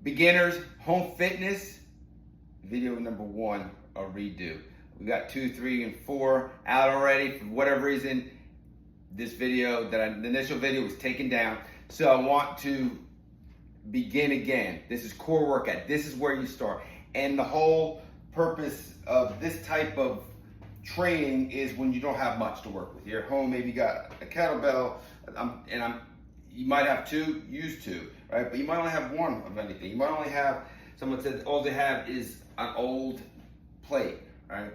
Beginners, home fitness, video number 1, a redo. We got 2, 3, and 4 out already. For whatever reason, this video, the initial video was taken down. So I want to begin again. This is core workout. This is where you start. And the whole purpose of this type of training is when you don't have much to work with. You're at home, maybe you got a kettlebell, you might have 2, use 2, right? But you might only have 1 of anything. You might only have, someone said all they have is an old plate, right?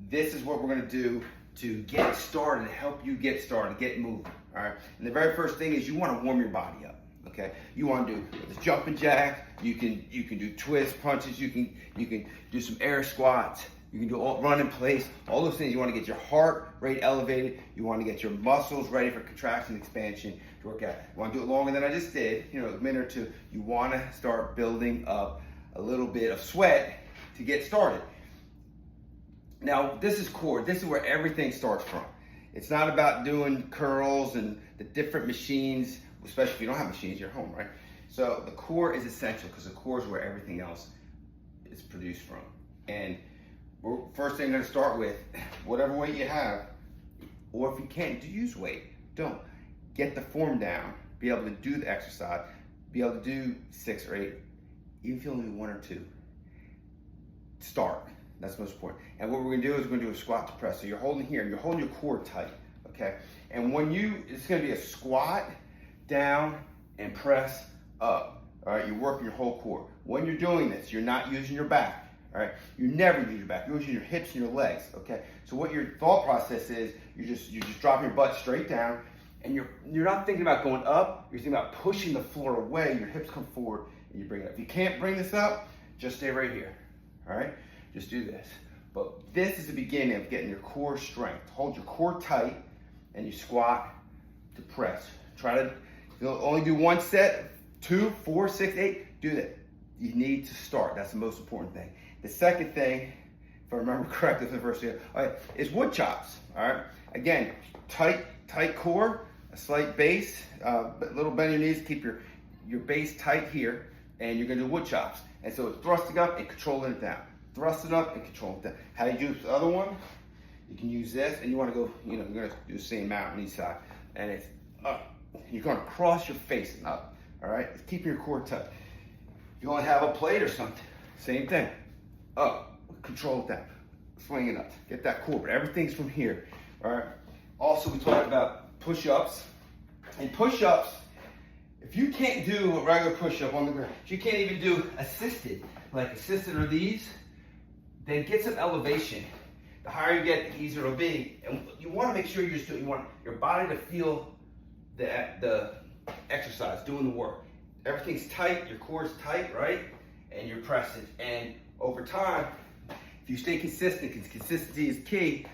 This is what we're gonna do to get started, help you get started, get moving, all right? And the very first thing is you wanna warm your body up, okay? You wanna do the jumping jack, you can do twists, punches, you can do some air squats, you can do all run in place, all those things. You wanna get your heart rate elevated, you wanna get your muscles ready for contraction, expansion to work out. You wanna do it longer than I just did, a minute or 2. You wanna start building up a little bit of sweat to get started. Now, this is core. This is where everything starts from. It's not about doing curls and the different machines, especially if you don't have machines, you're at home, right? So the core is essential because the core is where everything else is produced from. And first thing I'm gonna start with, whatever weight you have, or if you can't use weight, don't. Get the form down, be able to do the exercise, be able to do 6 or 8, even if you only do 1 or 2. Start. That's most important. And what we're gonna do is we're gonna do a squat to press. So you're holding here, you're holding your core tight, okay? And it's gonna be a squat, down, and press up, all right? You're working your whole core. When you're doing this, you're not using your back, all right? You never use your back, you're using your hips and your legs, okay? So what your thought process is, you're just dropping your butt straight down, and you're not thinking about going up, you're thinking about pushing the floor away, your hips come forward, and you bring it up. If you can't bring this up, just stay right here, all right? Just do this. But this is the beginning of getting your core strength. Hold your core tight and you squat to press. You'll only do 1 set, 2, 4, 6, 8, do that. You need to start. That's the most important thing. The second thing, if I remember correctly from the first video, all right, is wood chops, all right? Again, tight core, a slight base, a little bend in your knees, keep your base tight here, and you're gonna do wood chops. And so it's thrusting up and controlling it down. Thrust it up and control it down. How do you do the other one? You can use this, and you want to go, you're going to do the same amount on each side. And it's up. You're going to cross your face and up. All right? Keep your core tight. If you only have a plate or something, same thing. Up. Control it down. Swing it up. Get that core. But everything's from here. All right? Also, we talked about push-ups. And push-ups, if you can't do a regular push-up on the ground, if you can't even do assisted, like assisted or these, then get some elevation. The higher you get, the easier it'll be. And you want to make sure you want your body to feel the exercise, doing the work. Everything's tight, your core is tight, right? And you're pressing. And over time, if you stay consistent, because consistency is key,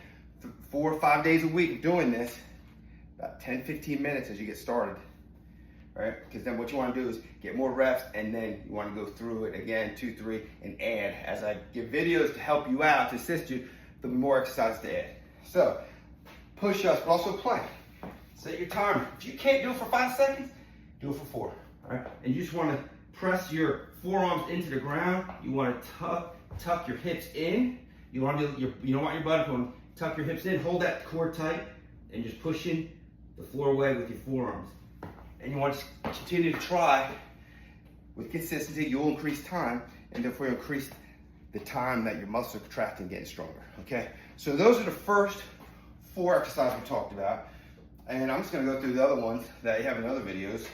4 or 5 days a week doing this, about 10, 15 minutes as you get started. Right? Because then what you want to do is get more reps, and then you want to go through it again, 2, 3, and add. As I give videos to help you out, to assist you, there'll be more exercise to add. So, push-ups, but also plank. Set your timer. If you can't do it for 5 seconds, do it for 4. All right? And you just want to press your forearms into the ground. You want to tuck your hips in. You don't want your butt to tuck your hips in. Hold that core tight, and just pushing the floor away with your forearms. And you want to continue to try with consistency. You'll increase time, and therefore you'll increase the time that your muscles are contracting and getting stronger, okay? So those are the first 4 exercises we talked about. And I'm just gonna go through the other ones that you have in other videos,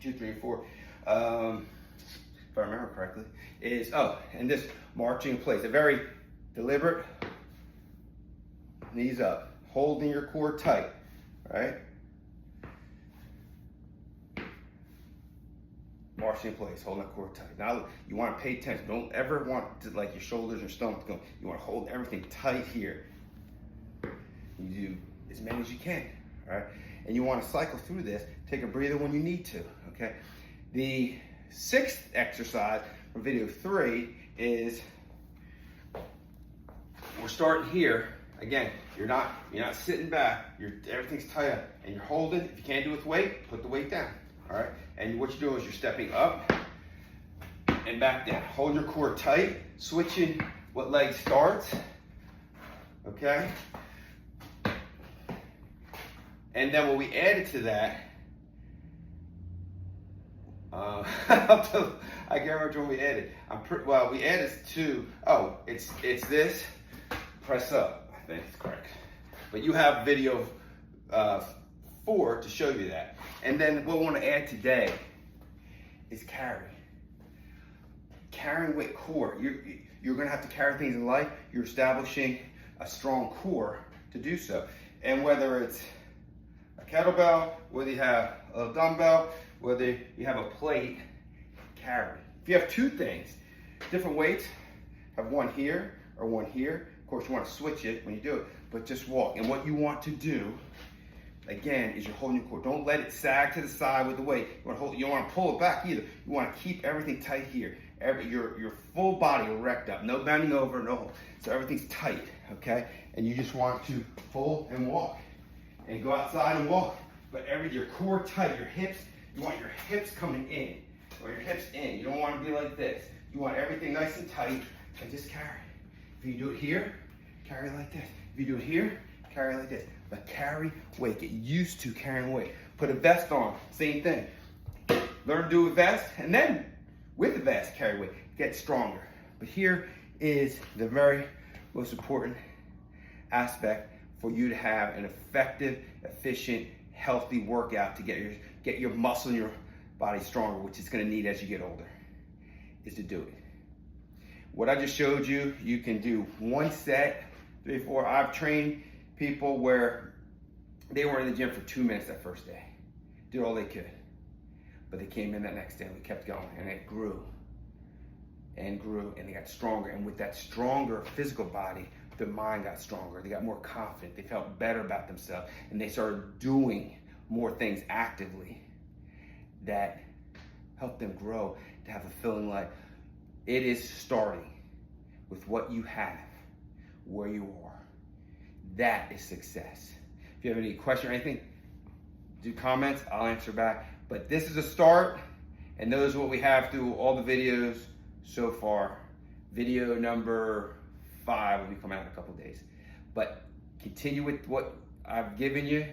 2, 3, and 4. If I remember correctly, and this marching in place, a very deliberate, knees up, holding your core tight, right? Marching in place, holding that core tight. Now you want to pay attention. Don't ever want to like your shoulders or stomach going. You want to hold everything tight here. You do as many as you can, all right? And you want to cycle through this. Take a breather when you need to, okay? The 6th exercise from video 3 is we're starting here. Again, you're not sitting back. Everything's tight up, and you're holding. If you can't do it with weight, put the weight down. All right, and what you're doing is you're stepping up, and back down. Hold your core tight, switching what leg starts, okay? And then when we added to that, I can't remember when we added. We added two. Oh, it's this. Press up. I think it's correct. But you have video 4 to show you that. And then what we want to add today is carry. Carrying weight core. You're going to have to carry things in life. You're establishing a strong core to do so. And whether it's a kettlebell, whether you have a dumbbell, whether you have a plate, carry. If you have two things, different weights, have one here or one here. Of course, you want to switch it when you do it, but just walk. And what you want to do, again, is you're holding your core. Don't let it sag to the side with the weight. You don't want to pull it back either. You want to keep everything tight here. Your full body erect up, no bending over, no hold. So everything's tight, okay? And you just want to pull and walk, and go outside and walk. But your core tight, your hips. You want your hips coming in, or your hips in. You don't want to be like this. You want everything nice and tight, and just carry. If you do it here, carry like this. If you do it here, carry like this. But carry weight. Get used to carrying weight. Put a vest on. Same thing. Learn to do a vest, and then with the vest, carry weight. Get stronger. But here is the very most important aspect for you to have an effective, efficient, healthy workout to get your muscle in your body stronger, which it's going to need as you get older, is to do it. What I just showed you, you can do one set, 3, 4. I've trained people where they were in the gym for 2 minutes that first day, did all they could, but they came in that next day and we kept going, and it grew and grew, and they got stronger. And with that stronger physical body, their mind got stronger. They got more confident. They felt better about themselves, and they started doing more things actively that helped them grow to have a fulfilling life. It is starting with what you have, where you are. That is success. If you have any question or anything, do comments, I'll answer back. But this is a start, and those are what we have through all the videos so far. Video number 5 will be coming out in a couple days. But continue with what I've given you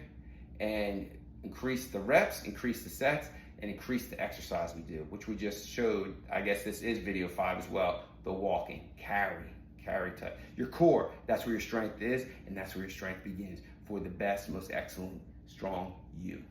and increase the reps, increase the sets, and increase the exercise we do, which we just showed. I guess this is video 5 as well. The walking, carry tight. Your core, that's where your strength is, and that's where your strength begins for the best, most excellent, strong you.